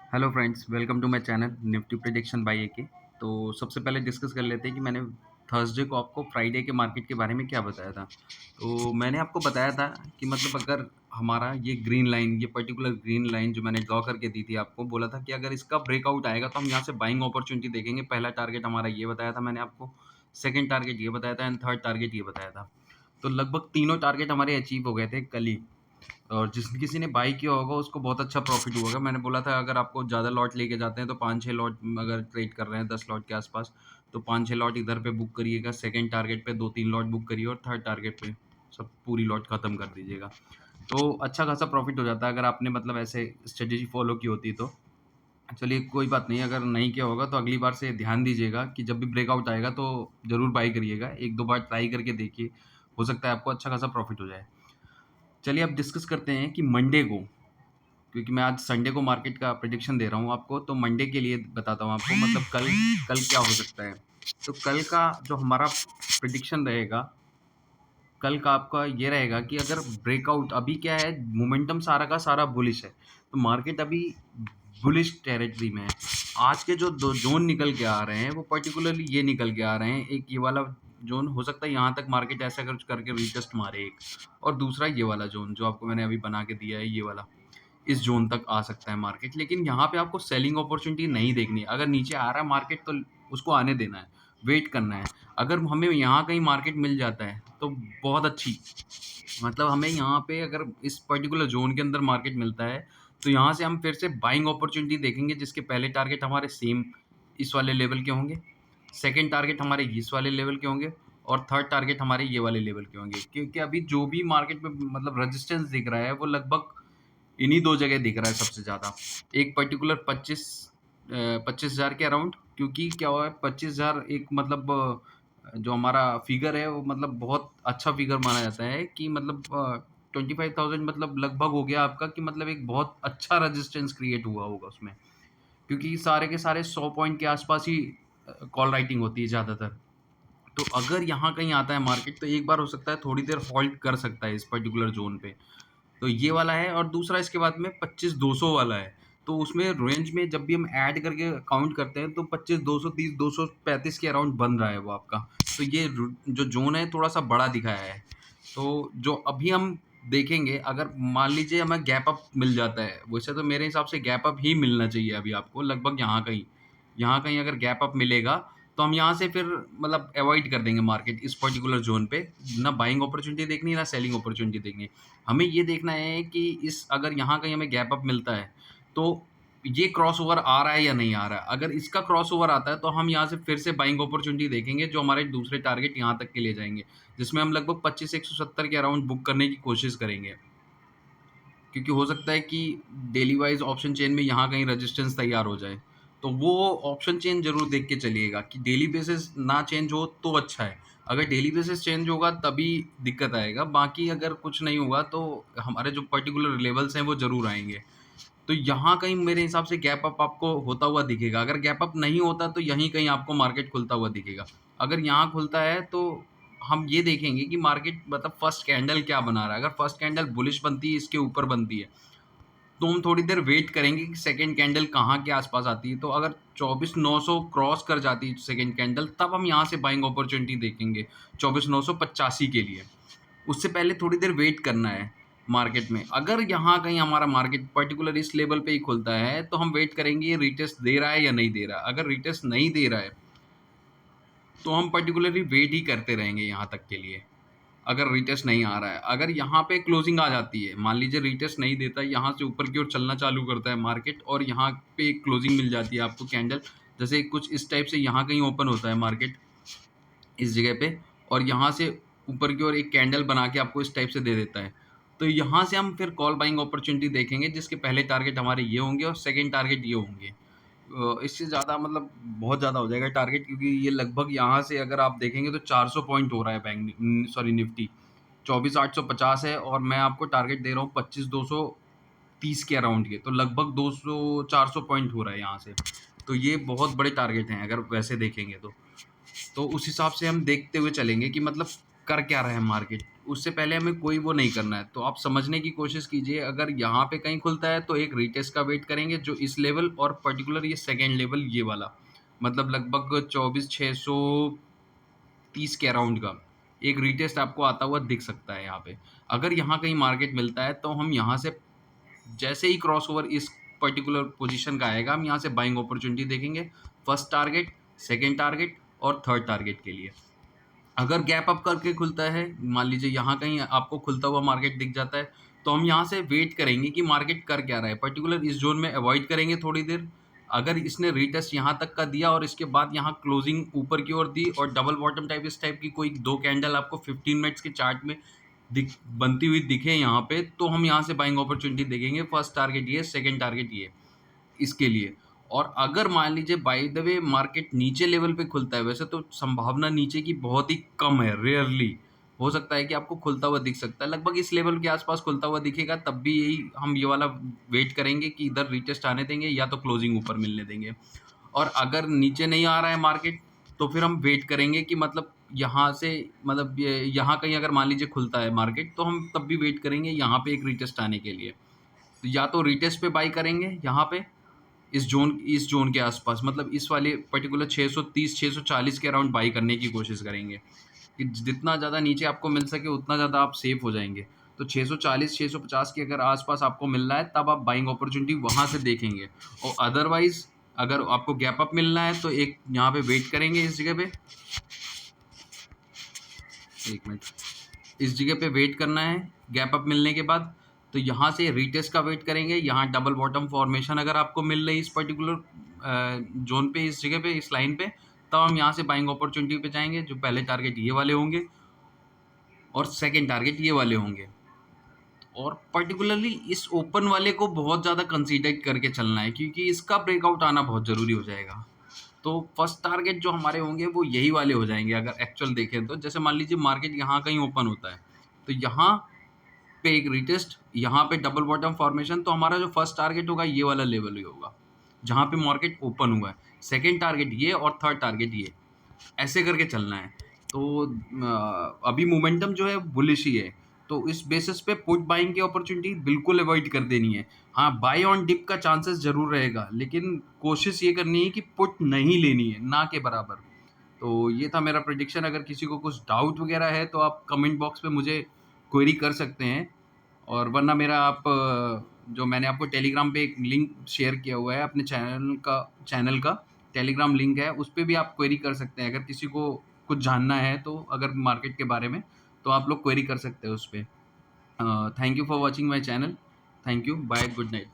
Hello friends, welcome to my channel Nifty prediction by AK. तो सबसे पहले डिस्कस कर लेते हैं कि मैंने थर्सडे को आपको फ्राइडे के मार्केट के बारे में क्या बताया था। तो मैंने आपको बताया था कि मतलब अगर हमारा ये ग्रीन लाइन, ये पर्टिकुलर ग्रीन लाइन जो मैंने ड्रॉ करके दी थी आपको, बोला था कि अगर इसका ब्रेकआउट आएगा तो हम यहाँ से बाइंग अपॉर्चुनिटी देखेंगे। पहला टारगेट हमारा ये बताया था मैंने आपको, सेकंड टारगेट ये बताया था एंड थर्ड टारगेट ये बताया था। तो लगभग तीनों टारगेट हमारे अचीव हो गए थे कल ही। और जिस किसी ने बाई किया होगा उसको बहुत अच्छा प्रॉफिट हुआ होगा। मैंने बोला था अगर आपको ज़्यादा लॉट लेके जाते हैं तो 5-6 लॉट अगर ट्रेड कर रहे हैं 10 लॉट के आसपास, तो 5-6 लॉट इधर पे बुक करिएगा, सेकंड टारगेट पे 2-3 लॉट बुक करिए और थर्ड टारगेट पे सब पूरी लॉट खत्म कर दीजिएगा। तो अच्छा खासा प्रॉफिट हो जाता है अगर आपने मतलब ऐसे स्ट्रेटेजी फॉलो की होती तो। चलिए कोई बात नहीं, अगर नहीं किया होगा तो अगली बार से ध्यान दीजिएगा कि जब भी ब्रेकआउट आएगा तो ज़रूर बाई करिएगा। 1-2 बार ट्राई करके देखिए, हो सकता है आपको अच्छा खासा प्रॉफिट हो जाए। चलिए अब डिस्कस करते हैं कि मंडे को, क्योंकि मैं आज संडे को मार्केट का प्रेडिक्शन दे रहा हूँ आपको, तो मंडे के लिए बताता हूँ आपको मतलब कल कल क्या हो सकता है। तो कल का जो हमारा प्रेडिक्शन रहेगा, कल का आपका ये रहेगा कि अगर ब्रेकआउट, अभी क्या है मोमेंटम सारा का सारा बुलिश है, तो मार्केट अभी बुलिश टेरिटरी में है। आज के जो दो जोन निकल के आ रहे हैं वो पर्टिकुलरली ये निकल के आ रहे हैं, एक ये वाला जोन हो सकता है यहाँ तक मार्केट ऐसा कुछ करके रीटेस्ट मारे एक, और दूसरा ये वाला जोन जो आपको मैंने अभी बना के दिया है, ये वाला इस जोन तक आ सकता है मार्केट। लेकिन यहाँ पे आपको सेलिंग अपॉर्चुनिटी नहीं देखनी है। अगर नीचे आ रहा है मार्केट तो उसको आने देना है, वेट करना है। अगर हमें यहाँ कहीं मार्केट मिल जाता है तो बहुत अच्छी, मतलब हमें यहाँ पे अगर इस पर्टिकुलर जोन के अंदर मार्केट मिलता है तो यहाँ से हम फिर से बाइंग अपॉर्चुनिटी देखेंगे, जिसके पहले टारगेट हमारे सेम इस वाले लेवल के होंगे, सेकंड टारगेट हमारे इस वाले लेवल के होंगे और थर्ड टारगेट हमारे ये वाले लेवल के होंगे। क्योंकि अभी जो भी मार्केट में मतलब रेजिस्टेंस दिख रहा है वो लगभग इन्हीं दो जगह दिख रहा है सबसे ज़्यादा। एक पर्टिकुलर 25,000 के अराउंड, क्योंकि क्या हुआ है 25,000 एक मतलब जो हमारा फिगर है वो मतलब बहुत अच्छा फिगर माना जाता है कि मतलब 25,000 मतलब लगभग हो गया आपका, कि मतलब एक बहुत अच्छा रेजिस्टेंस क्रिएट हुआ होगा उसमें, क्योंकि सारे के सारे 100 पॉइंट के आसपास ही कॉल राइटिंग होती है ज़्यादातर। तो अगर यहाँ कहीं आता है मार्केट तो एक बार हो सकता है थोड़ी देर हॉल्ट कर सकता है इस पर्टिकुलर जोन पे। तो ये वाला है और दूसरा इसके बाद में 25,200 वाला है। तो उसमें रेंज में जब भी हम ऐड करके काउंट करते हैं तो 25,200, 30,235 के अराउंड बन रहा है वो आपका। तो ये जो जोन है थोड़ा सा बड़ा दिखाया है। तो जो अभी हम देखेंगे, अगर मान लीजिए हमें गैप अप मिल जाता है, वैसे तो मेरे हिसाब से गैप अप ही मिलना चाहिए अभी आपको, लगभग यहाँ कहीं अगर गैप अप मिलेगा तो हम यहाँ से फिर मतलब अवॉइड कर देंगे मार्केट इस पर्टिकुलर जोन पे। ना बाइंग अपॉर्चुनिटी देखनी है ना सेलिंग अपॉर्चुनिटी देखनी है। हमें ये देखना है कि इस अगर यहाँ कहीं हमें गैप अप मिलता है तो ये क्रॉस ओवर आ रहा है या नहीं आ रहा है। अगर इसका क्रॉस ओवर आता है तो हम यहाँ से फिर से बाइंग अपॉर्चुनिटी देखेंगे, जो हमारे दूसरे टारगेट यहाँ तक के ले जाएंगे, जिसमें हम लगभग 25,170 के अराउंड बुक करने की कोशिश करेंगे। क्योंकि हो सकता है कि डेली वाइज ऑप्शन चेन में यहाँ कहीं रेजिस्टेंस तैयार हो जाए, तो वो ऑप्शन चेन जरूर देख के चलिएगा कि डेली बेसिस ना चेंज हो तो अच्छा है। अगर डेली बेसिस चेंज होगा तभी दिक्कत आएगा, बाकी अगर कुछ नहीं होगा तो हमारे जो पर्टिकुलर लेवल्स हैं वो जरूर आएंगे। तो यहाँ कहीं मेरे हिसाब से गैप अप आपको होता हुआ दिखेगा। अगर गैप अप नहीं होता तो यहीं कहीं आपको मार्केट खुलता हुआ दिखेगा। अगर यहाँ खुलता है तो हम ये देखेंगे कि मार्केट मतलब फर्स्ट कैंडल क्या बना रहा है। अगर फर्स्ट कैंडल बुलिश बनती है, इसके ऊपर बनती है, तो हम थोड़ी देर वेट करेंगे कि सेकंड कैंडल कहाँ के आसपास आती है। तो अगर 24,900 क्रॉस कर जाती है सेकंड कैंडल, तब हम यहाँ से बाइंग अपॉर्चुनिटी देखेंगे 24,985 के लिए। उससे पहले थोड़ी देर वेट करना है मार्केट में। अगर यहाँ कहीं हमारा मार्केट पर्टिकुलर इस लेवल पे ही खुलता है तो हम वेट करेंगे ये रीटेस्ट दे रहा है या नहीं दे रहा है। अगर रीटेस्ट नहीं दे रहा है तो हम पर्टिकुलरली वेट ही करते रहेंगे यहाँ तक के लिए। अगर रीटेस्ट नहीं आ रहा है, अगर यहाँ पे क्लोजिंग आ जाती है, मान लीजिए रीटेस्ट नहीं देता, यहाँ से ऊपर की ओर चलना चालू करता है मार्केट और यहाँ पे क्लोजिंग मिल जाती है आपको कैंडल, जैसे कुछ इस टाइप से यहाँ कहीं ओपन होता है मार्केट इस जगह पे, और यहाँ से ऊपर की ओर एक कैंडल बना के आपको इस टाइप से दे देता है, तो यहाँ से हम फिर कॉल बाइंग अपॉर्चुनिटी देखेंगे, जिसके पहले टारगेट हमारे ये होंगे और सेकंड टारगेट ये होंगे। इससे ज़्यादा मतलब बहुत ज़्यादा हो जाएगा टारगेट, क्योंकि ये लगभग यहाँ से अगर आप देखेंगे तो 400 पॉइंट हो रहा है निफ्टी 24,850 है, और मैं आपको टारगेट दे रहा हूँ 25,230 के अराउंड के, तो लगभग 200-400 पॉइंट हो रहा है यहाँ से। तो ये बहुत बड़े टारगेट हैं अगर वैसे देखेंगे तो उस हिसाब से हम देखते हुए चलेंगे कि मतलब कर क्या रहा है मार्केट, उससे पहले हमें कोई वो नहीं करना है। तो आप समझने की कोशिश कीजिए, अगर यहाँ पे कहीं खुलता है तो एक रीटेस्ट का वेट करेंगे जो इस लेवल और पर्टिकुलर ये सेकंड लेवल ये वाला, मतलब लगभग 24,630 के अराउंड का एक रीटेस्ट आपको आता हुआ दिख सकता है यहाँ पे। अगर यहाँ कहीं मार्केट मिलता है तो हम यहाँ से जैसे ही क्रॉसओवर इस पर्टिकुलर पोजीशन का आएगा, हम यहाँ से बाइंग अपॉर्चुनिटी देखेंगे, फर्स्ट टारगेट, सेकंड टारगेट और थर्ड टारगेट के लिए। अगर गैप अप करके खुलता है, मान लीजिए यहाँ कहीं आपको खुलता हुआ मार्केट दिख जाता है, तो हम यहाँ से वेट करेंगे कि मार्केट कर क्या रहा है। पर्टिकुलर इस जोन में अवॉइड करेंगे थोड़ी देर। अगर इसने रीटेस्ट यहाँ तक का दिया और इसके बाद यहाँ क्लोजिंग ऊपर की ओर दी और डबल बॉटम टाइप इस टाइप की कोई 2 कैंडल आपको 15 मिनट्स के चार्ट में बनती हुई दिखे यहाँ पे, तो हम यहाँ से बाइंग अपॉर्चुनिटी देखेंगे। फर्स्ट टारगेट ये, सेकंड टारगेट ये, इसके लिए। और अगर मान लीजिए बाय द वे मार्केट नीचे लेवल पे खुलता है, वैसे तो संभावना नीचे की बहुत ही कम है, रेयरली हो सकता है कि आपको खुलता हुआ दिख सकता है, लगभग इस लेवल के आसपास खुलता हुआ दिखेगा, तब भी यही हम ये वाला वेट करेंगे कि इधर रीटेस्ट आने देंगे या तो क्लोजिंग ऊपर मिलने देंगे। और अगर नीचे नहीं आ रहा है मार्केट, तो फिर हम वेट करेंगे कि मतलब यहाँ से, मतलब यहाँ कहीं अगर मान लीजिए खुलता है मार्केट, तो हम तब भी वेट करेंगे यहाँ पे एक रीटेस्ट आने के लिए। तो या तो रीटेस्ट पे बाई करेंगे यहाँ पे इस जोन के आसपास, मतलब इस वाले पर्टिकुलर 630 640 के अराउंड बाई करने की कोशिश करेंगे कि जितना ज़्यादा नीचे आपको मिल सके उतना ज़्यादा आप सेफ हो जाएंगे। तो 640 650 के अगर आसपास आपको मिल रहा है, तब आप बाइंग अपॉर्चुनिटी वहाँ से देखेंगे। और अदरवाइज अगर आपको गैप अप मिलना है तो एक यहाँ पे वेट करेंगे इस जगह पे, एक मिनट, इस जगह पे वेट करना है गैप अप मिलने के बाद। तो यहाँ से रीटेस्ट का वेट करेंगे, यहाँ डबल बॉटम फॉर्मेशन अगर आपको मिल रही है इस पर्टिकुलर जोन पे, इस जगह पे, इस लाइन पे, तब हम यहाँ से बाइंग अपॉर्चुनिटी पे जाएंगे। जो पहले टारगेट ये वाले होंगे और सेकंड टारगेट ये वाले होंगे। और पर्टिकुलरली इस ओपन वाले को बहुत ज़्यादा कंसीडर करके चलना है, क्योंकि इसका ब्रेकआउट आना बहुत ज़रूरी हो जाएगा। तो फर्स्ट टारगेट जो हमारे होंगे वो यही वाले हो जाएंगे अगर एक्चुअल देखें तो। जैसे मान लीजिए मार्केट यहाँ कहीं ओपन होता है, तो यहाँ पे एक रिटेस्ट, यहाँ पे डबल बॉटम फॉर्मेशन, तो हमारा जो फर्स्ट टारगेट होगा ये वाला लेवल ही होगा जहाँ पे मार्केट ओपन हुआ है। सेकंड टारगेट ये और थर्ड टारगेट ये, ऐसे करके चलना है। तो अभी मोमेंटम जो है बुलिश ही है, तो इस बेसिस पे पुट बाइंग की अपॉर्चुनिटी बिल्कुल अवॉइड कर देनी है। हाँ, बाय ऑन डिप का चांसेस ज़रूर रहेगा, लेकिन कोशिश ये करनी है कि पुट नहीं लेनी है, ना के बराबर। तो ये था मेरा प्रेडिक्शन। अगर किसी को कुछ डाउट वगैरह है तो आप कमेंट बॉक्स पे मुझे क्वेरी कर सकते हैं, और वरना मेरा आप जो मैंने आपको टेलीग्राम पे एक लिंक शेयर किया हुआ है अपने चैनल का टेलीग्राम लिंक है, उस पे भी आप क्वेरी कर सकते हैं। अगर किसी को कुछ जानना है तो अगर मार्केट के बारे में, तो आप लोग क्वेरी कर सकते हैं उस पे। Thank you for watching my channel. Thank you, bye, good night.